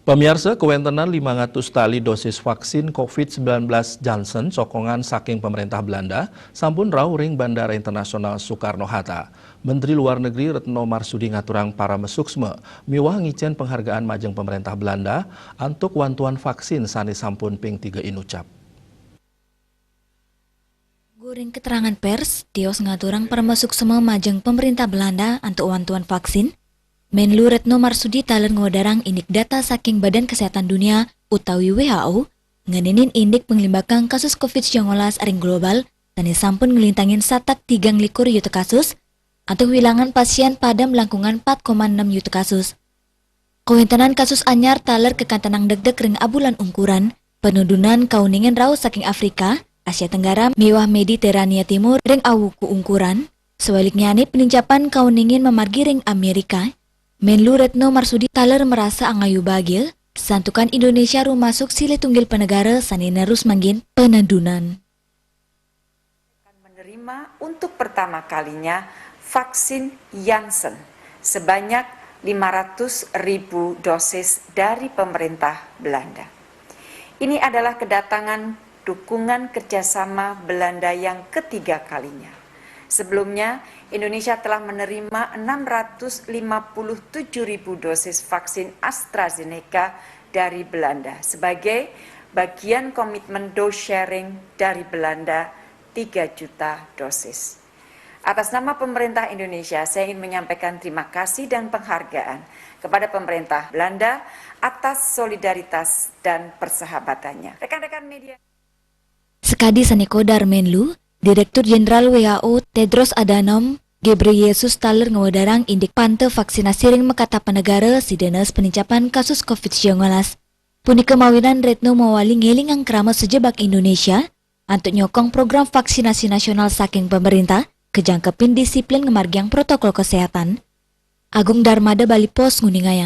Pemirsa, kewentenan 500 tali dosis vaksin COVID-19 Johnson sokongan saking pemerintah Belanda sampun rau ring Bandara Internasional Soekarno-Hatta. Menteri Luar Negeri Retno Marsudi ngaturang para mesuksme miwah ngicen penghargaan majeng pemerintah Belanda antuk wantuan vaksin sani sampun ping 3 inucap. Guring keterangan pers, tios ngaturang para mesuksme majeng pemerintah Belanda antuk wantuan vaksin. Menlu Retno Marsudi taler ngodarang indik data saking Badan Kesehatan Dunia utawi WHO ngenenin indik penglimbakang kasus COVID-19 aring global tani sampun ngelintangin satak 3 yuta kasus atau wilangan pasien pada melangkungan 4,6 yuta kasus. Kewentanan kasus anyar taler kekantanang deg-deg ring abulan ungkuran penudunan kauningan rau saking Afrika, Asia Tenggara, miwah Mediterania Timur ring awuku ungkuran. Sebaliknya nih penincapan kauningin memargi ring Amerika. Menlu Retno Marsudi taler merasa angayu bagil, santukan Indonesia rumasuk sile tunggil penegara sani nerus manggin penedunan. Menerima untuk pertama kalinya vaksin Janssen sebanyak 500.000 dosis dari pemerintah Belanda. Ini adalah kedatangan dukungan kerjasama Belanda yang ketiga kalinya. Sebelumnya, Indonesia telah menerima 657.000 dosis vaksin AstraZeneca dari Belanda sebagai bagian komitmen dose sharing dari Belanda 3 juta dosis. Atas nama pemerintah Indonesia, saya ingin menyampaikan terima kasih dan penghargaan kepada pemerintah Belanda atas solidaritas dan persahabatannya. Rekan-rekan media. Sekadi Sanekodar Menlu, Direktur Jenderal WHO Tedros Adhanom Ghebreyesus taler ngewadarang indik pante vaksinasi ring mekata penegara sidenes penincapan kasus COVID-19. Puni kemawinan Retno mawali ngelingang keramat sejebak Indonesia untuk nyokong program vaksinasi nasional saking pemerintah kejangkepin disiplin ngemargiang protokol kesehatan. Agung Darmada Bali Pos Nguningayang.